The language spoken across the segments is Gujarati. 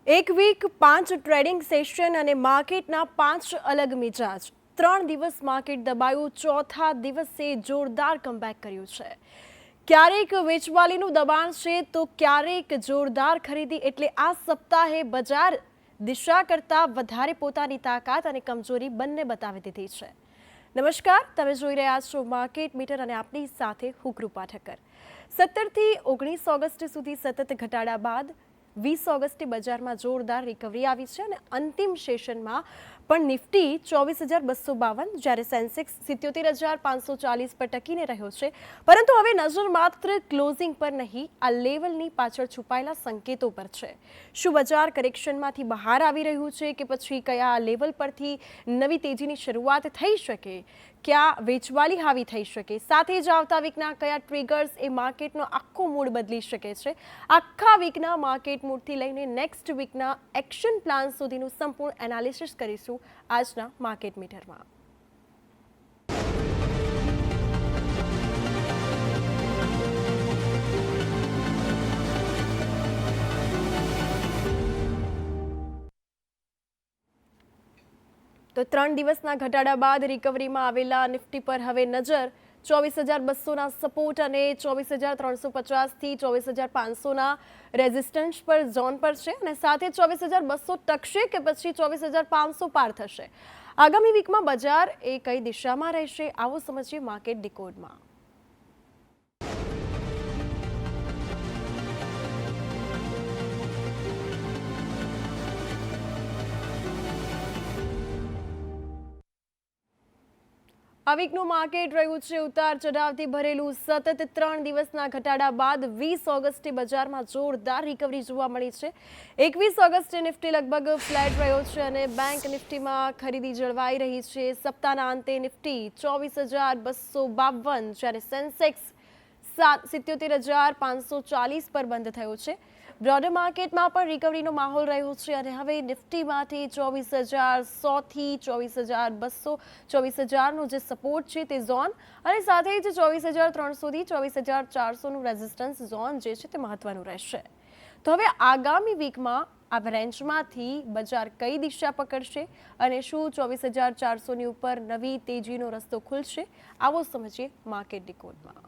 એક વીક 5 ટ્રેડિંગ સેશન અને માર્કેટના 5 અલગ મિજાજ. 3 દિવસ માર્કેટ દબાયું, ચોથા દિવસે જોરદાર કમબેક કર્યું છે. ક્યારેક વેચવાલીનું દબાણ છે તો ક્યારેક જોરદાર ખરીદી. એટલે આ સપ્તાહે બજાર દિશા કરતાં વધારે પોતાની તાકાત અને કમજોરી બંને બતાવી દીધી છે. નમસ્કાર, તમે જોઈ રહ્યા છો માર્કેટ મીટર અને આપણી સાથે હું કૃપા ઠક્કર. 17 થી 19 ઓગસ્ટ સુધી સતત ઘટાડા બાદ 20 ઓગસ્ટે બજારમાં જોરદાર રિકવરી આવી છે અને અંતિમ સેશનમાં પણ નિફ્ટી 24,252 જ્યારે સેન્સેક્સ 77,540 પર ટકીને રહ્યો છે. પરંતુ હવે નજર માત્ર ક્લોઝિંગ પર નહીં, આ લેવલની પાછળ છુપાયેલા સંકેતો પર છે. શું બજાર કરેક્શનમાંથી બહાર આવી રહ્યું છે કે પછી કયા લેવલ પરથી નવી તેજીની શરૂઆત થઈ શકે? ક્યાં વેચવાલી હાવી થઈ શકે? સાથે જ આવતા વીકના કયા ટ્રિગર્સ એ માર્કેટનો આખો મૂડ બદલી શકે છે? આખા વીકના માર્કેટ મૂડથી લઈને નેક્સ્ટ વીકના એક્શન પ્લાન સુધીનું સંપૂર્ણ એનાલિસિસ કરીશું આજના માર્કેટ મીટરમાં. તો 3 દિવસના ઘટાડા બાદ રિકવરીમાં આવેલા નિફ્ટી પર હવે નજર 24,200ના સપોર્ટ અને 24,350થી 24,500ના રેઝિસ્ટન્સ પર ઝોન પર છે અને સાથે 24,200 ટકશે કે પછી 24,500 પાર થશે. આગામી વીકમાં બજાર એ કઈ દિશામાં રહેશે, આવો સમજીએ માર્કેટ ડિકોડમાં. આ વીકનું માર્કેટ રહ્યું છે ઉતાર ચઢાવથી ભરેલું. સતત 3 દિવસના ઘટાડા બાદ 20 ઓગસ્ટે બજારમાં જોરદાર રિકવરી જોવા મળી છે. 21 ઓગસ્ટે નિફ્ટી લગભગ ફ્લેટ રહ્યો છે અને બેંક નિફ્ટીમાં ખરીદી જળવાઈ રહી છે. સપ્તાહના અંતે નિફ્ટી 24,252 જ્યારે સેન્સેક્સ 77,540 પર બંધ થયો છે. બ્રોડર માર્કેટમાં પણ રિકવરીનો માહોલ રહ્યો છે અને હવે નિફ્ટીમાંથી 24,100થી 24,200, 24,000નો જે સપોર્ટ છે તે ઝોન અને સાથે જ 24,300થી 24,400નું રેઝિસ્ટન્સ ઝોન જે છે તે મહત્વનું રહેશે. તો હવે આગામી વીકમાં આ રેન્જમાંથી બજાર કઈ દિશા પકડશે અને શું 24,400ની ઉપર નવી તેજીનો રસ્તો ખુલશે, આવો સમજીએ માર્કેટ ડિકોડમાં.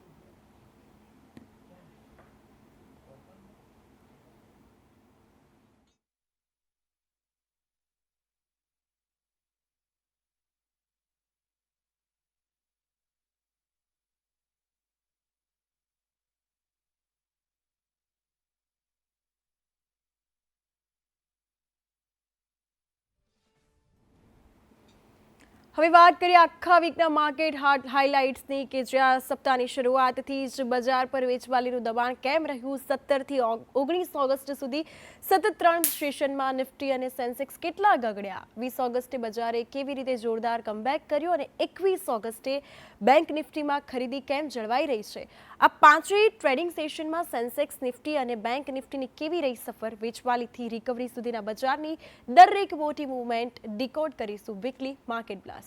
હવે વાત કરીએ આખા વીકના માર્કેટ હાઇલાઇટ્સની કે જ્યાં સપ્તાહની શરૂઆતથી જ બજાર પર વેચવાલીનું દબાણ કેમ રહ્યું. 17 થી 19 ઓગસ્ટ સુધી સતત 3 સેશનમાં નિફ્ટી અને સેન્સેક્સ કેટલા ગગડ્યા. 20 ઓગસ્ટે બજારે કેવી રીતે જોરદાર કમબેક કર્યો અને 21 ઓગસ્ટે બેંક નિફ્ટીમાં ખરીદી કેમ જળવાઈ રહી છે. આ પાંચેય ટ્રેડિંગ સેશનમાં સેન્સેક્સ, નિફ્ટી અને બેંક નિફ્ટીની કેવી રહી સફર, વેચવાલીથી રિકવરી સુધીના બજારની દરેક મોટી મૂવમેન્ટ ડિકોડ કરીશું વીકલી માર્કેટ બ્લાસ્ટમાં.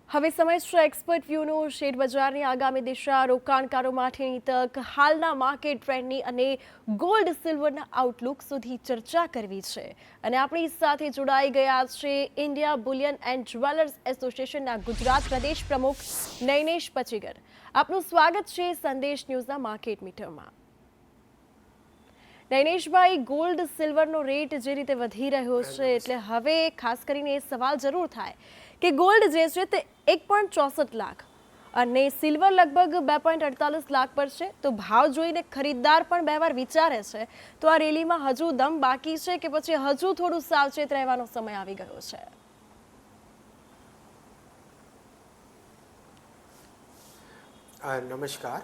હવે સમય છે એક્સપર્ટ વ્યૂનો. શેર બજારની આગામી દિશા, રોકાણકારો માટેની તક, હાલના માર્કેટ ટ્રેન્ડની અને ગોલ્ડ સિલ્વરના આઉટલુક સુધી ચર્ચા કરવી છે. અને આપણી સાથે જોડાઈ ગયા છે ઇન્ડિયા બુલિયન એન્ડ જ્વેલર્સ એસોસિએશનના ગુજરાત પ્રદેશ પ્રમુખ નૈનેશ પચીગર. આપનું સ્વાગત છે સંદેશ ન્યૂઝના માર્કેટ મીટરમાં. નૈનેશભાઈ, ગોલ્ડ સિલ્વરનો રેટ જે રીતે વધી રહ્યો છે એટલે હવે ખાસ કરીને એ સવાલ જરૂર થાય કે ગોલ્ડ જે છે તે 1.64 લાખ અને સિલ્વર લગભગ 2.48 લાખ પર છે. તો ભાવ જોઈને ખરીદદાર પણ બે વાર વિચારે છે. તો આ રેલીમાં હજુ દમ બાકી છે કે પછી હજુ થોડું સાવચેત રહેવાનો સમય આવી ગયો છે? નમસ્કાર.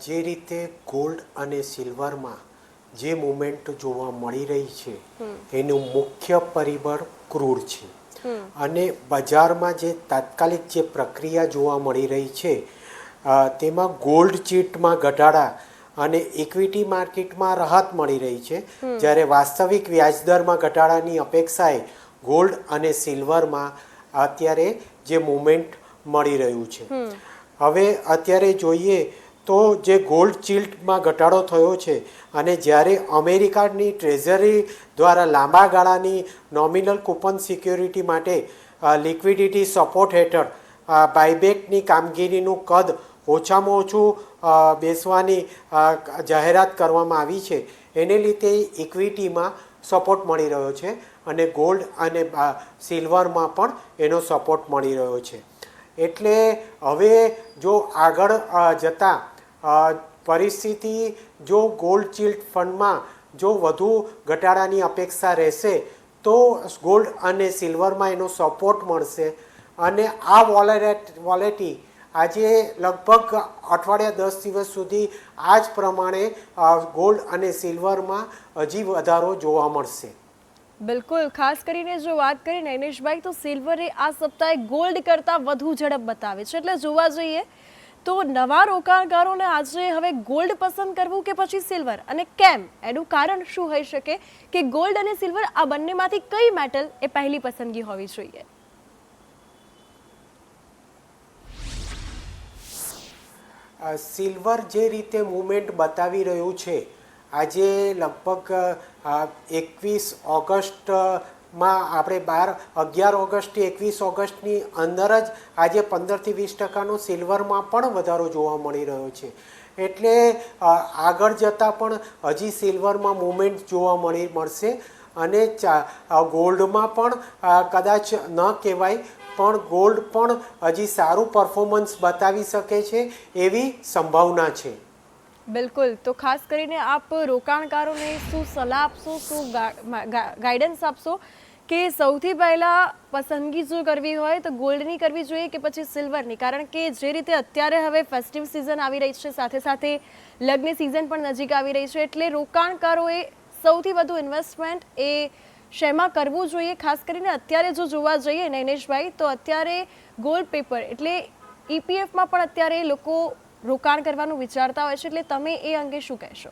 જે રીતે ગોલ્ડ અને સિલ્વરમાં જે મુવમેન્ટ જોવા મળી રહી છે એનું મુખ્ય પરિબળ ક્રૂડ છે અને બજારમાં જે તાત્કાલિક જે પ્રક્રિયા જોવા મળી રહી છે તેમાં ગોલ્ડ ચીટમાં ઘટાડા અને ઇક્વિટી માર્કેટમાં રાહત મળી રહી છે, જ્યારે વાસ્તવિક વ્યાજદરમાં ઘટાડાની અપેક્ષાએ ગોલ્ડ અને સિલ્વરમાં અત્યારે જે મુવમેન્ટ મળી રહ્યું છે. હવે અત્યારે જોઈએ તો જે ગોલ્ડ ચિલ્ટમાં ઘટાડો થયો છે અને જ્યારે અમેરિકાની ટ્રેઝરી દ્વારા લાંબા ગાળાની નોમિનલ કૂપન સિક્યોરિટી માટે લિક્વિડિટી સપોર્ટ હેઠળ બાયબેકની કામગીરીનું કદ ઓછામાં ઓછું બેસવાની જાહેરાત કરવામાં આવી છે, એને લીધે ઇક્વિટીમાં સપોર્ટ મળી રહ્યો છે અને ગોલ્ડ અને સિલ્વરમાં પણ એનો સપોર્ટ મળી રહ્યો છે. એટલે હવે જો આગળ જતાં પરિસ્થિતિ જો ગોલ્ડ ચિલ્ડ ફંડમાં જો વધુ ઘટાડાની અપેક્ષા રહેશે તો ગોલ્ડ અને સિલ્વરમાં એનો સપોર્ટ મળશે અને આ વોલેટી આજે લગભગ અઠવાડિયા 10 દિવસ સુધી આ જ પ્રમાણે ગોલ્ડ અને સિલ્વરમાં હજી વધારો જોવા મળશે. બિલકુલ, ખાસ કરીને જો વાત કરીએ નૈનેશભાઈ તો સિલ્વરે આ સપ્તાહે ગોલ્ડ કરતાં વધુ ઝડપ બતાવે છે, એટલે જોવા જઈએ તો નવા રોકાણકારોને આજે હવે ગોલ્ડ પસંદ કરવું કે પછી સિલ્વર, અને કેમ, એનું કારણ શું હોઈ શકે કે ગોલ્ડ અને સિલ્વર આ બંનેમાંથી કઈ મેટલ એ પહેલી પસંદગી હોવી જોઈએ? સિલ્વર જે રીતે મૂવમેન્ટ બતાવી રહ્યું છે, આજે લગભગ 21 ઓગસ્ટમાં આપણે 11 ઓગસ્ટથી 21 ઓગસ્ટની અંદર જ આજે 15-20% સિલ્વરમાં પણ વધારો જોવા મળી રહ્યો છે. એટલે આગળ જતાં પણ હજી સિલ્વરમાં મૂવમેન્ટ જોવા મળશે અને ગોલ્ડમાં પણ કદાચ ન કહેવાય પણ ગોલ્ડ પણ હજી સારું પરફોર્મન્સ બતાવી શકે છે એવી સંભાવના છે. બિલકુલ, તો ખાસ કરીને આપ રોકાણકારોને શું સલાહ આપશો, શું ગાઈડન્સ આપશો કે સૌથી પહેલાં પસંદગી જો કરવી હોય તો ગોલ્ડની કરવી જોઈએ કે પછી સિલ્વરની? કારણ કે જે રીતે અત્યારે હવે ફેસ્ટિવ સિઝન આવી રહી છે, સાથે સાથે લગ્ન સિઝન પણ નજીક આવી રહી છે, એટલે રોકાણકારોએ સૌથી વધુ ઇન્વેસ્ટમેન્ટ એ શેમાં કરવું જોઈએ? ખાસ કરીને અત્યારે જો જોવા જઈએ નૈનેશભાઈ તો અત્યારે ગોલ્ડ પેપર એટલે EPFમાં પણ અત્યારે લોકો રોકાણ કરવાનું વિચારતા હોય છે, એટલે તમે એ અંગે શું કહેશો?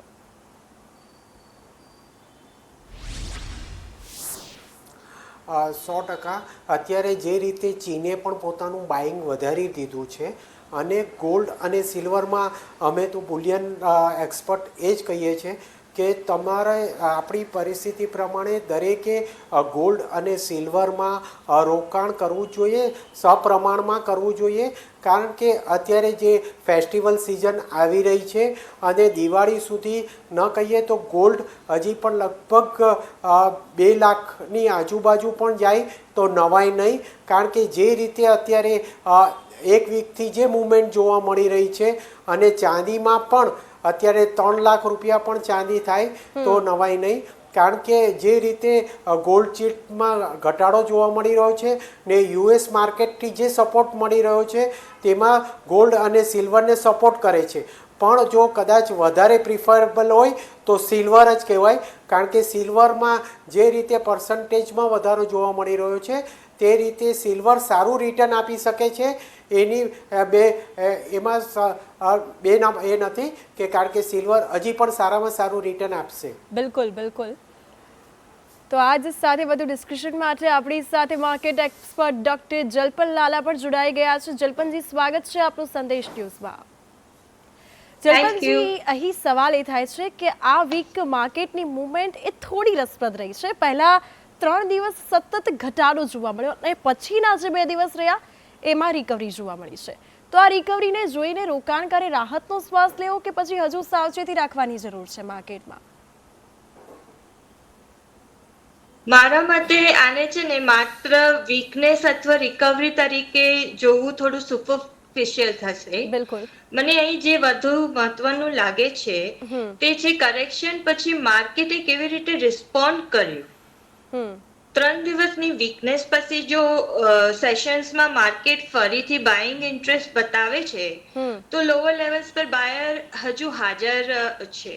100% અત્યારે જે રીતે ચીને પણ પોતાનું બાઇંગ વધારી દીધું છે અને ગોલ્ડ અને સિલ્વરમાં અમે તો બુલિયન એક્સપર્ટ એ જ કહીએ છીએ કે તમારે આપણી પરિસ્થિતિ પ્રમાણે દરેકે ગોલ્ડ અને સિલ્વરમાં રોકાણ કરવું જોઈએ, સપ્રમાણમાં કરવું જોઈએ, કારણ કે અત્યારે જે ફેસ્ટિવલ સિઝન આવી રહી છે અને દિવાળી સુધી ન કહીએ તો ગોલ્ડ હજી પણ લગભગ 2 લાખની આજુબાજુ પણ જાય તો નવાય નહીં, કારણ કે જે રીતે અત્યારે એક વીકથી જે મૂવમેન્ટ જોવા મળી રહી છે અને ચાંદીમાં પણ અત્યારે 3 લાખ રૂપિયા પણ ચાંદી થાય તો નવાય નહીં, કારણ કે જે રીતે ગોલ્ડ ચિલ્ટમાં ઘટાડો જોવા મળી રહ્યો છે ને US માર્કેટથી જે સપોર્ટ મળી રહ્યો છે તેમાં ગોલ્ડ અને સિલ્વરને સપોર્ટ કરે છે. પણ જો કદાચ વધારે પ્રિફરેબલ હોય તો સિલ્વર જ કહેવાય, કારણ કે સિલ્વરમાં જે રીતે પર્સન્ટેજમાં વધારો જોવા મળી રહ્યો છે તે રીતે સિલ્વર સારું રિટર્ન આપી શકે છે. એની એમાં એ નથી કે કારણ કે સિલ્વર હજી પણ સારામાં સારું રિટર્ન આપશે. બિલકુલ બિલકુલ. તો આજ સાથે વધુ ડિસ્કશન માટે આપણી સાથે માર્કેટ એક્સપર્ટ ડોક્ટર જલ્પન લાલા પર જોડાઈ ગયા છે. જલ્પનજી, સ્વાગત છે આપનું સંદેશ ન્યૂઝમાં. જલ્પનજી, અહીં સવાલ એ થાય છે કે આ વીક માર્કેટની મૂવમેન્ટ એ થોડી રસપ્રદ રહી છે. પહેલા 3 દિવસ સતત ઘટાડો જોવા મળ્યો અને પછીના જે 2 દિવસ રહ્યા એમાં રિકવરી જોવા મળી છે. તો આ રિકવરીને જોઈને રોકાણકારે રાહતનો શ્વાસ લેવો કે પછી હજુ સાવચેતી રાખવાની જરૂર છે માર્કેટમાં? મારા મતે આને છે ને માત્ર વીકનેસ અથવા રિકવરી તરીકે જોવું થોડું સુપરફિશિયલ થશે. બિલકુલ. મને અહીં જે વધુ મહત્વનું લાગે છે તે છે કરેક્શન પછી માર્કેટે કેવી રીતે રિસ્પોન્ડ કર્યું. 3 દિવસની વીકનેસ પછી જો સેશન્સમાં માર્કેટ ફરીથી બાઇંગ ઇન્ટરેસ્ટ બતાવે છે તો લોઅર લેવલ્સ પર બાયર હજુ હાજર છે,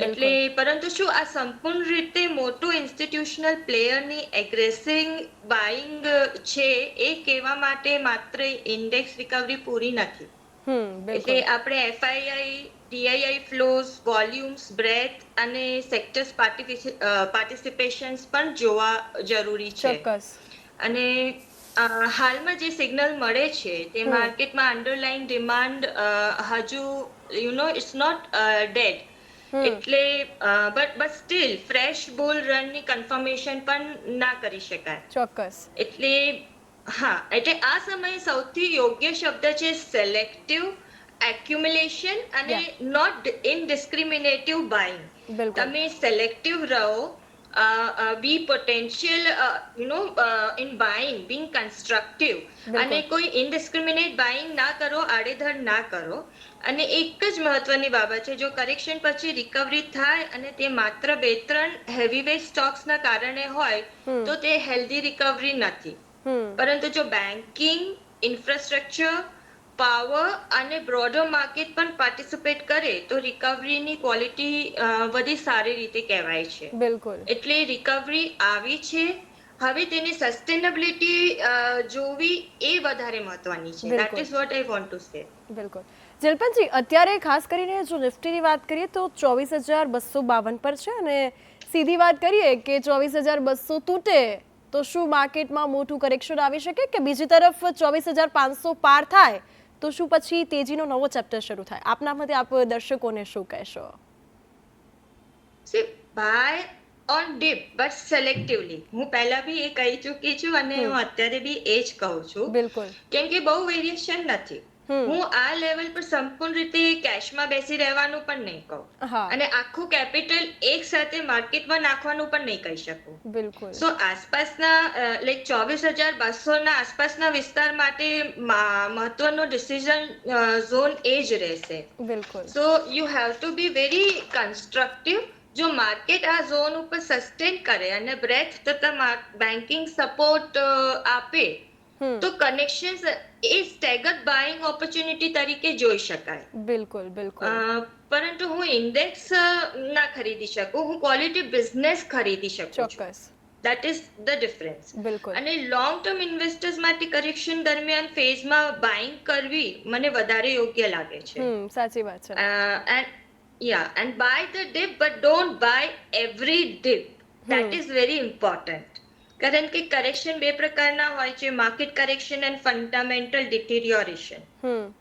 એટલે પરંતુ શું આ સંપૂર્ણ રીતે મોટું ઇન્સ્ટિટ્યુશનલ પ્લેયરની એગ્રેસિવ બાઇંગ છે એ કહેવા માટે માત્ર ઇન્ડેક્સ રિકવરી પૂરી નથી. એટલે આપણે FII DII flows, volumes, breath અને સેક્ટર્સ પાર્ટિસિપેશન્સ પણ જોવા જરૂરી છે. ચોક્કસ. અને હાલમાં જે સિગ્નલ મળે છે તે માર્કેટમાં અંડરલાઈન ડિમાન્ડ હજુ ઇટ્સ નોટ ડેડ, એટલે બટ સ્ટીલ ફ્રેશ બુલ રનની કન્ફર્મેશન પણ ના કરી શકાય. ચોક્કસ. એટલે એટલે આ સમયે સૌથી યોગ્ય શબ્દ છે સેલેક્ટિવ એક્યુમ્યુલેશન અને નોટ ઇનડિસ્ક્રિમિનેટિવ બાઇંગ. તમે સેલેક્ટિવ રહો, be potential in buying, being constructive, અને કોઈ indiscriminate buying ના કરો, આડેધડ ના કરો. અને એક જ મહત્વની બાબત છે, જો કરેક્શન પછી રિકવરી થાય અને તે માત્ર 2-3 હેવીવેટ સ્ટોક્સ ના કારણે હોય તો તે હેલ્ધી રિકવરી નથી. પરંતુ જો બેન્કિંગ, ઇન્ફ્રાસ્ટ્રક્ચર, પાવર અને બ્રોડર માર્કેટ પણ પાર્ટિસિપેટ કરે તો રિકવરીની ક્વોલિટી વધી સારી રીતે કહેવાય છે. બિલકુલ. એટલે રિકવરી આવી છે, હવે તેની સસ્ટેનેબિલિટી જોવી એ વધારે મહત્વની છે. That is what I want to say. બિલકુલ. જલપનજી, અત્યારે ખાસ કરીને જો નિફ્ટીની વાત કરીએ તો 24,252 પર છે અને સીધી વાત કરીએ કે 24,200 તૂટે તો શું માર્કેટમાં મોટું કરેક્શન આવી શકે, કે બીજી તરફ 24,500 પાર થાય તો શું પછી તેજીનો નવો ચેપ્ટર શરૂ થાય? આપના મતે આપ દર્શકોને શું કહેશો? Buy on dip but selectively. હું પહેલા બી એ કહી ચૂકી છું અને હું અત્યારે બી એ જ કહું છું. બિલકુલ. કેમ કે બહુ વેરિએશન નથી. હું આ લેવલ પર સંપૂર્ણ રીતે કેશમાં બેસી રહેવાનું પણ નહીં કહું, અને આખું કેપિટલ એક સાથે માર્કેટમાં નાખવાનું પણ નહીં કહી શકું. બિલકુલ. સો આસપાસના લાઈક 24,200 ના આસપાસના વિસ્તાર માટે મહત્વનો ડિસિઝન ઝોન એ જ રહેશે. બિલકુલ. So you have to be very constructive. જો માર્કેટ આ ઝોન ઉપર સસ્ટેન કરે અને બ્રેથ તથા બેન્કિંગ સપોર્ટ આપે તો કનેક્શન્સ એ સ્ટેગર્ડ બાઇંગ ઓપોર્ચ્યુનિટી તરીકે જોઈ શકાય. બિલકુલ. બિલકુલ. પરંતુ હું ઇન્ડેક્સ ના ખરીદી શકું, હું ક્વોલિટી બિઝનેસ ખરીદી શકું છું. ચોક્કસ. That is the difference. બિલકુલ. અને લોંગ ટર્મ ઇન્વેસ્ટર્સ માટે કરેક્શન દરમિયાન ફેઝમાં બાઇંગ કરવી મને વધારે યોગ્ય લાગે છે. સાચી વાત છે. And buy the dip but don't buy every dip. That is very important. કારણ કે કરેક્શન બે પ્રકારના હોય છે, માર્કેટ કરેક્શન એન્ડ ફંડામેન્ટલ ડિટેરિયોરેશન.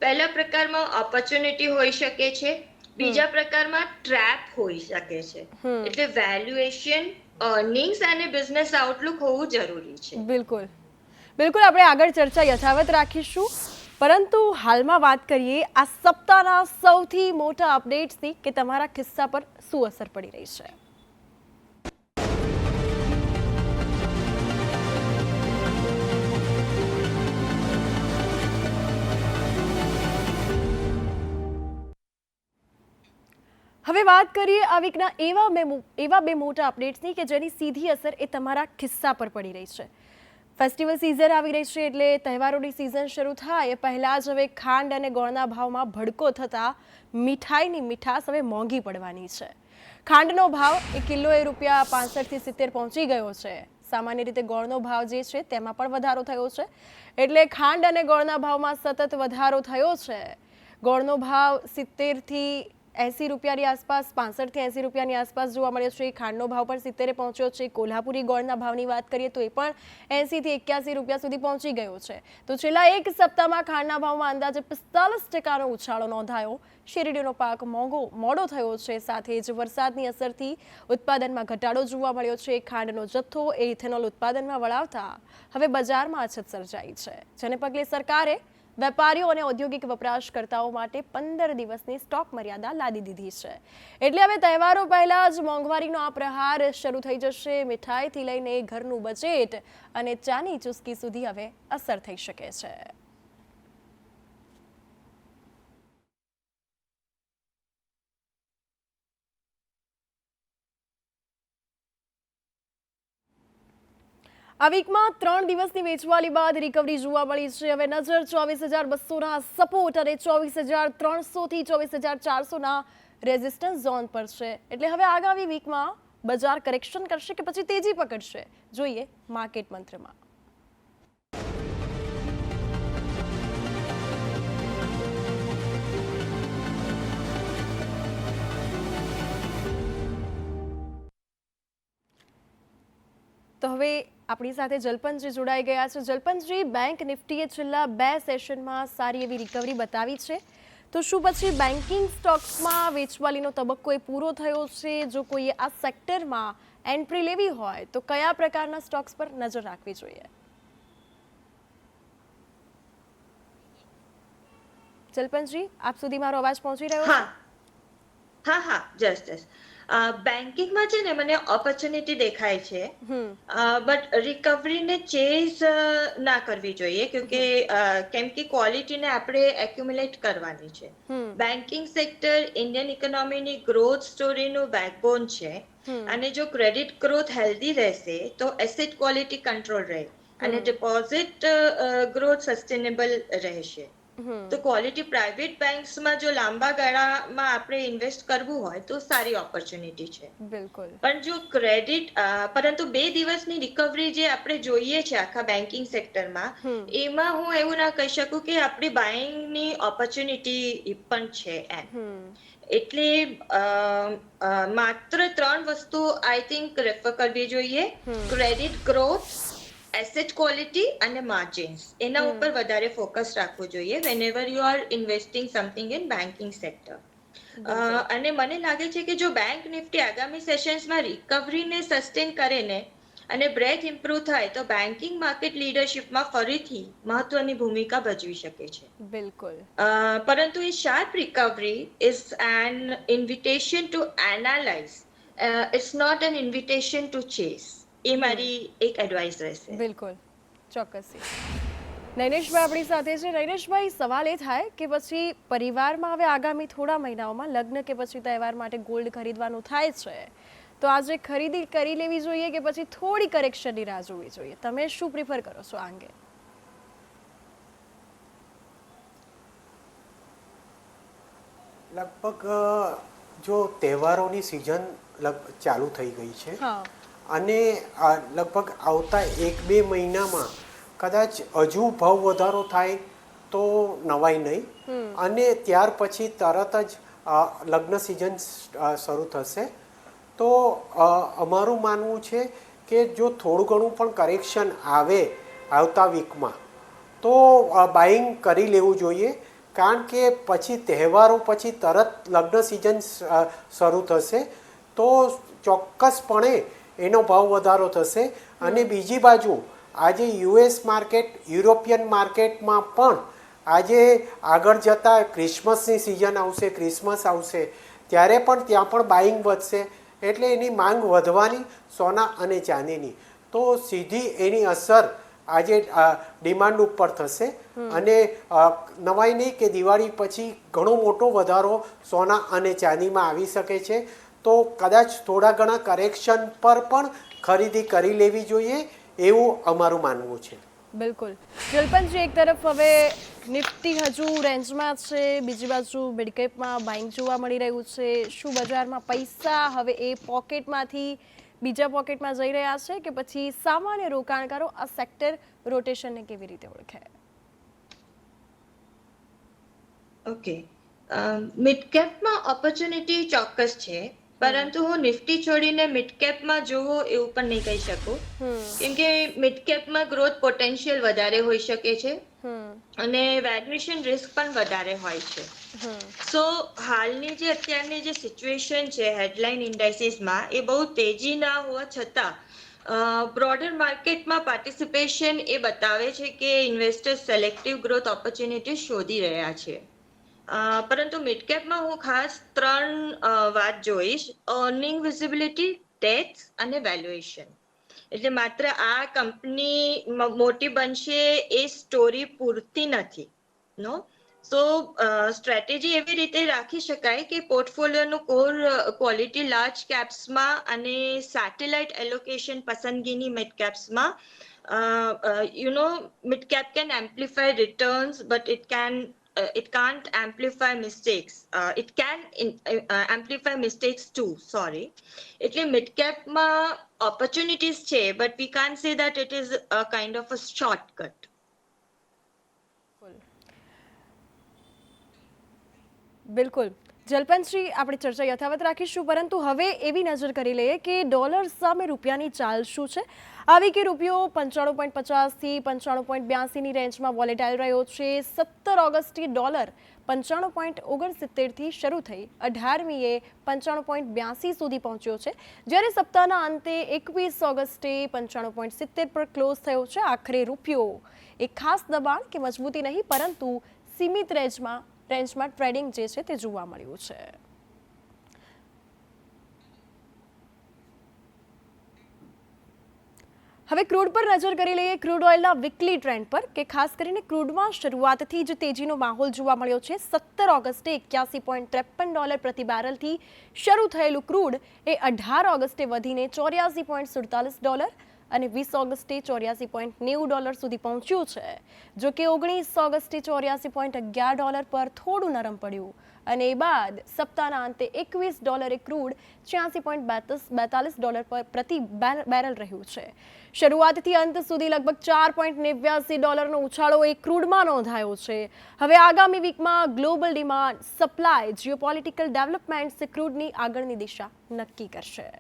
પહેલા પ્રકારમાં ઓપોર્ચ્યુનિટી હોઈ શકે છે, બીજા પ્રકારમાં ટ્રેપ હોઈ શકે છે. એટલે વેલ્યુએશન, અર્નિંગ્સ અને બિઝનેસ આઉટલુક હોવું જરૂરી છે. બિલકુલ. બિલકુલ. આપણે આગળ ચર્ચા યથાવત રાખીશું, પરંતુ હાલમાં વાત કરીએ આ સપ્તાહના સૌથી મોટા અપડેટ્સની કે તમારા ખિસ્સા પર શું અસર પડી રહી છે. હવે વાત કરીએ આ વીકના એવા બે મોટા અપડેટ્સની કે જેની સીધી અસર એ તમારા ખિસ્સા પર પડી રહી છે. ફેસ્ટિવલ સિઝન આવી રહી છે એટલે તહેવારોની સિઝન શરૂ થાય એ પહેલાં જ હવે ખાંડ અને ગોળના ભાવમાં ભડકો થતાં મીઠાઈની મીઠાશ હવે મોંઘી પડવાની છે. ખાંડનો ભાવ એ કિલોએ ₹65 થી 70 પહોંચી ગયો છે. સામાન્ય રીતે ગોળનો ભાવ જે છે તેમાં પણ વધારો થયો છે, એટલે ખાંડ અને ગોળના ભાવમાં સતત વધારો થયો છે. ગોળનો ભાવ 70 થી 80 રૂપિયાની આસપાસ, 65 થી 80 રૂપિયાની આસપાસ જોવા મળ્યો છે. ખાંડનો ભાવ પણ 70 પહોંચ્યો છે. કોલ્હાપુરી ગોળના ભાવની વાત કરીએ તો એ પણ 80 થી 81 રૂપિયા સુધી પહોંચી ગયો છે. તો છેલ્લા એક સપ્તાહમાં ખાંડના ભાવમાં અંદાજે 45% ઉછાળો નોંધાયો. શેરડીનો પાક મોડો થયો છે, સાથે જ વરસાદની અસરથી ઉત્પાદનમાં ઘટાડો જોવા મળ્યો છે. ખાંડનો જથ્થો એ ઇથેનોલ ઉત્પાદનમાં વળાવતા હવે બજારમાં અછત સર્જાઈ છે, જેને પગલે સરકારે વેપારીઓ અને ઔદ્યોગિક વપરાશકર્તાઓ માટે 15 દિવસની સ્ટોક મર્યાદા લાદી દીધી છે. એટલે હવે તહેવારો પહેલા જ મોંઘવારીનો આ પ્રહાર શરૂ થઈ જશે. મીઠાઈથી લઈને ઘરનું બજેટ અને ચાની ચુસ્કી સુધી હવે અસર થઈ શકે છે. આ વીકમાં 3 દિવસની વેચવાલી બાદ રિકવરી જોવા મળી છે. હવે નજર 24,200ના સપોર્ટ અને 24,300 થી 24,400ના રેઝિસ્ટન્સ ઝોન પર છે. એટલે હવે આગામી વીકમાં બજાર કરેક્શન કરશે કે પછી તેજી પકડશે, જોઈએ માર્કેટ મંત્રમાં. તો હવે આપણી સાથે જલપનજી જોડાઈ ગયા છે. જલપનજી, બેંક નિફ્ટીએ છેલ્લા 2 સેશનમાં સારી એવી રિકવરી બતાવી છે, તો શું પછી બેન્કિંગ સ્ટોક્સમાં વેચવાલીનો તબક્કો એ પૂરો થયો છે? જો કોઈએ આ સેક્ટરમાં એન્ટ્રી લેવી હોય તો કયા પ્રકારના સ્ટોક્સ પર નજર રાખવી જોઈએ? જલપનજી, આપ સુધી મારો અવાજ પહોંચી રહ્યો છે? હા જસ્ટ બેન્કિંગમાં છે ને મને ઓપોર્ચ્યુનિટી દેખાય છે, બટ રિકવરીને ચેઝ ના કરવી જોઈએ કેમ કે ક્વોલિટીને આપણે એક્યુમ્યુલેટ કરવાની છે. બેન્કિંગ સેક્ટર ઇન્ડિયન ઇકોનોમીની ગ્રોથ સ્ટોરીનું બેકબોન છે, અને જો ક્રેડિટ ગ્રોથ હેલ્ધી રહેશે તો એસેટ ક્વોલિટી કંટ્રોલ રહે અને ડિપોઝિટ ગ્રોથ સસ્ટેનેબલ રહેશે. તો ક્વોલિટી પ્રાઇવેટ બેંક્સમાં જો લાંબા ગાળામાં આપણે ઇન્વેસ્ટ કરવું હોય તો સારી ઓપોર્ચ્યુનિટી છે. બિલકુલ. પણ જો પરંતુ 2 દિવસની રિકવરી જે આપણે જોઈએ છે આખા બેન્કિંગ સેક્ટરમાં, એમાં હું એવું ના કહી શકું કે આપણી બાઇંગની ઓપોર્ચ્યુનિટી પણ છે એમ. એટલે માત્ર 3 વસ્તુ આઈ થિંક રેફર કરવી જોઈએ: ક્રેડિટ ગ્રોથ, એસેટ ક્વોલિટી અને માર્જિન્સ. એના ઉપર વધારે ફોકસ રાખવું જોઈએ whenever you are investing something in banking sector. અને મને લાગે છે કે જો બેંક નિફ્ટી આગામી સેશન્સમાં રિકવરીને સસ્ટેન કરે ને અને બ્રેથ ઇમ્પ્રૂવ થાય તો બેન્કિંગ માર્કેટ લીડરશિપમાં ફરીથી મહત્વની ભૂમિકા ભજવી શકે છે. બિલકુલ. પરંતુ a sharp recovery is an invitation to analyse, it's not an invitation to chase. એ મારી એક એડવાઇસ રહેશે. બિલકુલ, ચોક્કસથી. નૈનેશભાઈ આપણી સાથે છે. નૈનેશભાઈ, સવાલ એ થાય કે પછી પરિવારમાં હવે આગામી થોડા મહિનાઓમાં લગ્ન કે પછી તહેવાર માટે ગોલ્ડ ખરીદવાનું થાય છે, તો આજે ખરીદી કરી લેવી જોઈએ કે પછી થોડી કરેક્શનની રાહ જોવી જોઈએ? તમે શું પ્રિફર કરો છો આ અંગે? લગભગ જો તહેવારોની સિઝન ચાલુ થઈ ગઈ છે, અને લગભગ આવતા 1-2 મહિનામાં કદાચ હજુ ભાવ વધારો થાય તો નવાઈ નહીં, અને ત્યાર પછી તરત જ લગ્ન સિઝન શરૂ થશે. તો અમારું માનવું છે કે જો થોડું ઘણું પણ કરેક્શન આવે આવતા વીકમાં તો બાઇંગ કરી લેવું જોઈએ, કારણ કે પછી તહેવારો પછી તરત લગ્ન સિઝન શરૂ થશે તો ચોક્કસપણે એનો ભાવ વધારો થશે. અને બીજી બાજુ આજે યુએસ માર્કેટ, યુરોપિયન માર્કેટમાં પણ આજે આગળ જતાં ક્રિસમસની સિઝન આવશે, ક્રિસમસ આવશે ત્યારે પણ ત્યાં પણ બાઇંગ વધશે, એટલે એની માંગ વધવાની સોના અને ચાંદીની. તો સીધી એની અસર આજે ડિમાન્ડ ઉપર થશે, અને નવાઈ નહીં કે દિવાળી પછી ઘણો મોટો વધારો સોના અને ચાંદીમાં આવી શકે છે. તો કદાચ થોડા ઘણા કરેક્શન પર પણ ખરીદી કરી લેવી જોઈએ એવું અમારું માનવું છે. બિલકુલ. જલપનજી, એક તરફ હવે નિફ્ટી હજુ રેન્જમાં છે, બીજી બાજુ મિડકેપમાં બાઇંગ જોવા મળી રહ્યું છે. શું બજારમાં પૈસા હવે એ પોકેટમાંથી બીજા પોકેટમાં જઈ રહ્યા છે કે પછી સામાન્ય રોકાણકારો આ સેક્ટર રોટેશનને કેવી રીતે ઓળખે? ઓકે, મિડકેપમાં ઓપોર્ચ્યુનિટી ચોક્કસ છે, પરંતુ હું નિફ્ટી છોડીને મિડકેપમાં જોવો એવું પણ નહીં કહી શકું, કેમ કે મિડકેપમાં ગ્રોથ પોટેન્શિયલ વધારે હોઈ શકે છે અને વેલ્યુએશન રિસ્ક પણ વધારે હોય છે. સો હાલની જે અત્યારની જે સિચ્યુએશન છે હેડલાઇન ઇન્ડાઇસીસમાં, એ બહુ તેજી ના હોવા છતાં બ્રોડર માર્કેટમાં પાર્ટિસિપેશન એ બતાવે છે કે ઇન્વેસ્ટર્સ સેલેક્ટિવ ગ્રોથ ઓપોર્ચ્યુનિટી શોધી રહ્યા છે. પરંતુ મિડકેપમાં હું ખાસ 3 વાત જોઈશ: અર્નિંગ વિઝિબિલિટી, ડેપ્થ અને વેલ્યુએશન. એટલે માત્ર આ કંપની મોટી બનશે એ સ્ટોરી પૂરતી નથી, નો. સો સ્ટ્રેટેજી એવી રીતે રાખી શકાય કે પોર્ટફોલિયોનું કોર ક્વોલિટી લાર્જ કેપ્સમાં અને સેટેલાઇટ એલોકેશન પસંદગીની mid કેપ્સમાં. Mid cap can amplify returns, but it can't amplify mistakes. It can amplify mistakes too. Sorry. એટલે mid cap માં opportunities છે, but we can't say that it is a kind of a shortcut. બિલકુલ. જલપનશ્રી, આપણે ચર્ચા યથાવત રાખીશું, પરંતુ હવે એવી નજર કરી લઈએ કે ડોલર સામે રૂપિયાની ચાલ શું છે. આવી કે રૂપિયો 95.50 થી 95.82ની રેન્જમાં વોલેટાઇલ રહ્યો છે. 17 ઓગસ્ટે ડોલર 95.69 થી શરૂ થઈ 18મીએ 95.82 સુધી પહોંચ્યો છે, જ્યારે સપ્તાહના અંતે 21 ઓગસ્ટે 95.70 પર ક્લોઝ થયો છે. આખરે રૂપિયો એક ખાસ દબાણ કે મજબૂતી નહીં, પરંતુ સીમિત રેન્જમાં ટ્રેડિંગ જે છે તે જોવા મળ્યું છે. હવે ક્રૂડ પર નજર કરી લઈએ. ક્રૂડ ઓઇલના વીકલી ટ્રેન્ડ પર, કે ખાસ કરીને ક્રૂડમાં શરૂઆતથી જ તેજીનો માહોલ જોવા મળ્યો છે. 17 ઓગસ્ટે $81.53 પ્રતિ બેરલથી શરૂ થયેલું ક્રૂડ એ 18 ઓગસ્ટે વધીને $84.47 અને 20 ઓગસ્ટે $84.90 સુધી પહોંચ્યું છે. જો કે 19 ઓગસ્ટે $84.11 પર થોડું નરમ પડ્યું અને એ બાદ સપ્તાહના અંતે $21 ક્રૂડ $86.42 પર પ્રતિ બેરલ રહ્યું છે. શરૂઆતથી અંત સુધી લગભગ $4.89નો ઉછાળો એ ક્રૂડમાં નોંધાયો છે. હવે આગામી વીકમાં global demand, supply, geopolitical developments ક્રૂડની આગળની દિશા નક્કી કરશે.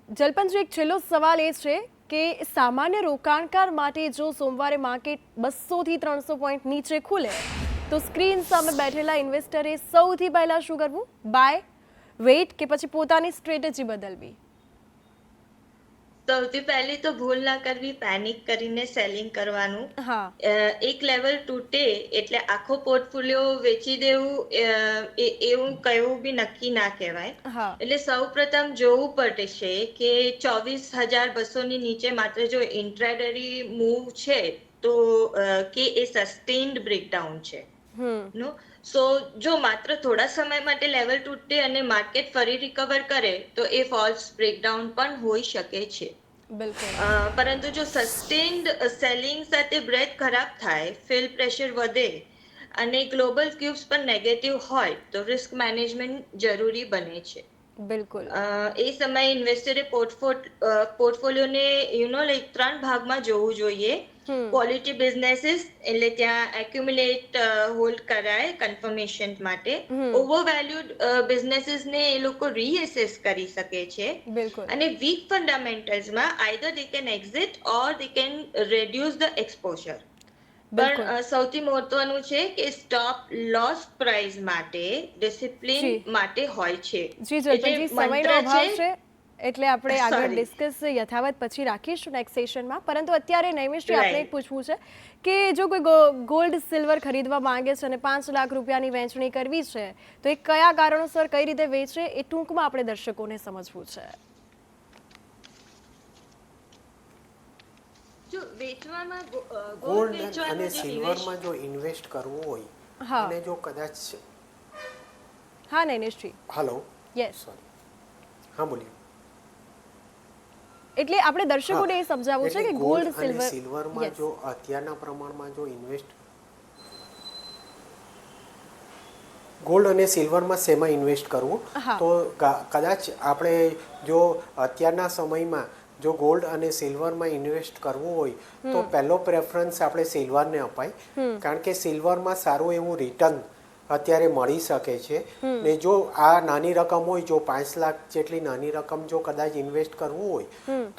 જલપનજી, એક છેલ્લો સવાલ એ છે કે સામાન્ય રોકાણકાર માટે જો સોમવારે માર્કેટ 200 થી 300 પોઈન્ટ નીચે ખુલે તો સ્ક્રીન સામે બેઠેલા ઇન્વેસ્ટરે સૌથી પહેલા શું કરવું? બાય, વેઇટ કે પછી પોતાની સ્ટ્રેટેજી બદલવી? સૌથી પહેલી તો ભૂલ ના કરવી પેનિક કરીને સેલિંગ કરવાનું. હા, એક લેવલ તૂટે એટલે આખો પોર્ટફોલિયો વેચી દેવું એવું કહેવું બી નક્કી ના કહેવાય. હા, એટલે સૌપ્રથમ જોવું પડશે કે 24,200 ની નીચે માત્ર જો ઇન્ટ્રાડેરી મૂવ છે તો કે એ સસ્ટેન્ડ બ્રેકડાઉન છે. નો સો જો માત્ર થોડા સમય માટે લેવલ તૂટે અને માર્કેટ ફરી રિકવર કરે તો એ ફોલ્સ બ્રેકડાઉન પણ હોઈ શકે છે. બિલકુલ. પરંતુ જો સસ્ટેન્ડ સેલિંગ સાથે બ્રેથ ખરાબ થાય, ફિલ પ્રેશર વધે અને ગ્લોબલ ક્યુબ્સ પણ નેગેટિવ હોય તો રિસ્ક મેનેજમેન્ટ જરૂરી બને છે. બિલકુલ. એ સમયે ઇન્વેસ્ટરે પોર્ટફોલિયોને લાઈક 3 ભાગમાં જોવું જોઈએ. ક્વોલિટી બિઝનેસીસ એટલે ત્યાં એક્યુમ્યુલેટ હોલ્ડ કરાય કન્ફર્મેશન માટે. ઓવરવેલ્યુડ બિઝનેસીસને એ લોકો રીએસેસ કરી શકે છે. બિલકુલ. અને વીક ફંડામેન્ટલ્સમાં either they can exit or they can reduce the exposure. પણ સૌથી મહત્વનું છે કે સ્ટોપ લોસ પ્રાઇસ માટે ડિસિપ્લિન માટે હોય છે. જી જલપનજી, સમયનો અભાવ છે એટલે આપણે આગળ ડિસ્કસ યથાવત પછી રાખીશું નેક્સ્ટ સેશનમાં. પરંતુ અત્યારે નૈમિષજી, આપણે એક પૂછવું છે કે જો કોઈ ગોલ્ડ સિલ્વર ખરીદવા માંગે છે અને 5 લાખ રૂપિયાની વેચણી કરવી છે તો એ કયા કારણોસર કઈ રીતે વેચે એ ટૂંકમાં આપણે દર્શકોને સમજવું છે. ગોલ્ડ અને સિલ્વરમાં જો ઇન્વેસ્ટ કરવું હોય અને જો કદાચ હા નૈમિષજી. હેલો. યસ. સોરી. હા, બોલીએ. એટલે આપણે દર્શકોને એ સમજાવવું છે કે ગોલ્ડ સિલ્વરમાં જો અત્યારના પ્રમાણમાં જો ઇન્વેસ્ટ ગોલ્ડ અને સિલ્વરમાં શેમાં ઇન્વેસ્ટ કરવું, તો કદાચ આપણે જો અત્યારના સમયમાં જો ગોલ્ડ અને સિલ્વરમાં ઇન્વેસ્ટ કરવું હોય તો પહેલો પ્રેફરન્સ આપણે સિલ્વરને અપાય, કારણ કે સિલ્વરમાં સારું એવું રિટર્ન અત્યારે મળી શકે છે. ને જો આ નાની રકમ હોય, જો 5 લાખ જેટલી નાની રકમ જો કદાચ ઇન્વેસ્ટ કરવું હોય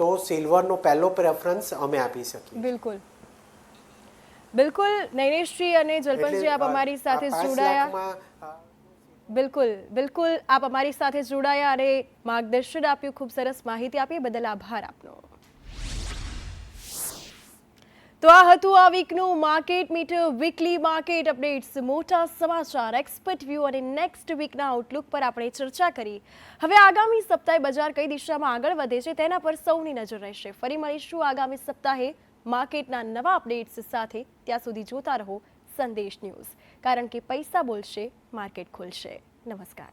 તો સિલ્વરનો પહેલો પ્રેફરન્સ અમે આપી શકીએ. બિલકુલ. બિલકુલ નૈનેશજી અને જલપનજી, આપ અમારી સાથે જોડાયા. બિલકુલ આપ અમારી સાથે જોડાયા અને માર્ગદર્શન આપ્યું, ખૂબ સરસ માહિતી આપી, બદલ આભાર આપનો. તો આ હતું આ વીકનું market meter weekly market updates. મોટા સમાચાર, એક્સપર્ટ વ્યૂ અને નેક્સ્ટ વીકના આઉટલુક પર આપણે ચર્ચા કરી. હવે આગામી સપ્તાહે બજાર કઈ દિશામાં આગળ વધે છે તેના પર સૌની નજર રહેશે. ફરી મળીશું આગામી સપ્તાહે માર્કેટના નવા અપડેટ્સ સાથે. ત્યાં સુધી જોતા રહો સંદેશ ન્યૂઝ, કારણ કે પૈસા બોલશે, માર્કેટ ખુલશે. નમસ્કાર.